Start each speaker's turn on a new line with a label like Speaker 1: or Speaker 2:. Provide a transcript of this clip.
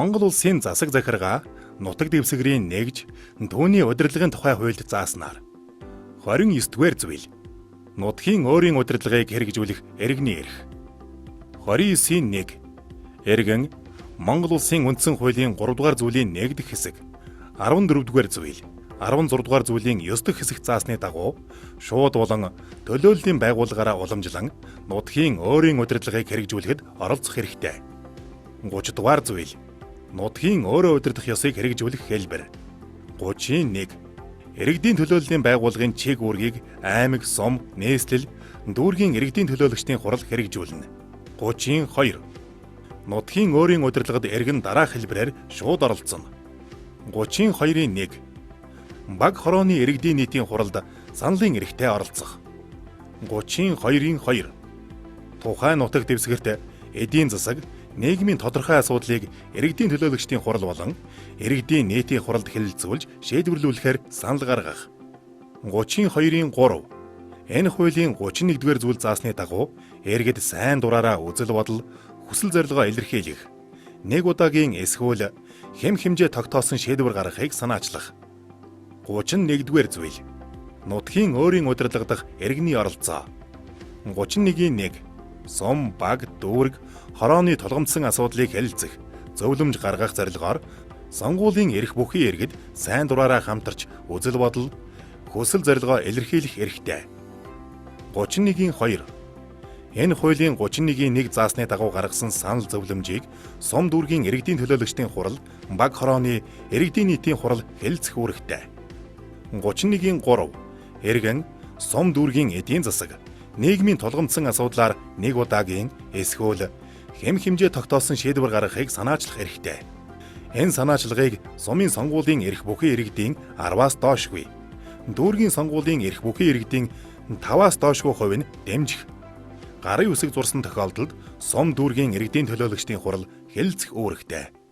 Speaker 1: Монгол улсын засаг захиргаа нутаг дэвсгэрийн нэгж түүний удирдлагын тухай хуульд зааснаар 29-р зүйл нутгийн өөрийн удирдлагыг хэрэгжүүлэх эргэний эрх. 29-ийн 1 эргэн Монгол улсын үндсэн хуулийн 3-р зүйлийн 1 дахь хэсэг, 14-р зүйл, 16-р зүйлийн 9 дахь хэсэг заасны дагуу шууд болон төлөөллийн байгууллагаараа уламжлан нутгийн өөрийн удирдлагыг хэрэгжүүлэхэд оролцох хэрэгтэй. 30-р зүйл нутгийн өөрөө удирдах ёсыг хэрэгжүүлэх хэлбэр. 31 иргэдийн төлөөллийн байгууллагын чиг үүргийг аймаг, сум, нийслэл, дүүргийн иргэдийн төлөөлөгчдийн хурал хэрэгжүүлнэ. 32 нутгийн өөрийн удирдлагад эргэн дараах хэлбэрээр шууд оролцоно. 32-ийн 1 баг хорооны иргэдийн нийтийн хуралд саналын эрхтэй оролцох. 32-ийн 2 тухайн нутаг дэвсгэрт эдийн засаг, нийгмийн тодорхой асуудлыг иргэдийн төлөөлөгчдийн хурал болон иргэдийн нийтийн хуралд хэлэлцүүлж шийдвэрлүүлэхээр санал гаргах. 32-ийн 3 энэ хуулийн 31-р зүйл заасны дагуу иргэд сайн дураараа үзэл бодол, хүсэл зорилгоо илэрхийлэх, нэг удаагийн эсвэл хэм хэмжээ тогтоосон шийдвэр гаргахыг санаачлах. 31-р зүйл нутгийн өөрийн удирдлага дахь иргэний оролцоо. 31-ийн 1 сум, баг, дүүрэг, хорооны тулгамдсан асуудлыг хэлэлцэх, зөвлөмж гаргах зорилгоор сонгуулийн эрх бүхий иргэд сайн дураараа хамтарч үзэл бодол, хүсэл зорилгоо илэрхийлэх эрхтэй. 31-ийн 2 энэ хуулийн 31-ийн 1 заасны дагуу гаргасан санал зөвлөмжийг сум дүүргийн иргэдийн төлөөлөгчдийн хурал, баг хорооны иргэдийн нийтийн хурал хэлэлцэх үүрэгтэй. 31-ийн 3 эргэн сум дүүргийн эдийн засаг, нийгмийн тулгамдсан асуудлаар нэг удаагийн эсвэл хэм хэмжээ тогтоосон шийдвэр гаргахыг санаачлах эрхтэй. Энэ санаачлагыг сумын сонгуулийн эрх бүхий иргэдийн 10-аас доошгүй, дүүргийн сонгуулийн эрх бүхий иргэдийн 5-аас доошгүй хувь нь дэмжих. Гарын үсэг зурсан тохиолдолд сум дүүргийн иргэдийн төлөөлөгчдийн хурал хэлэлцэх үүрэгтэй.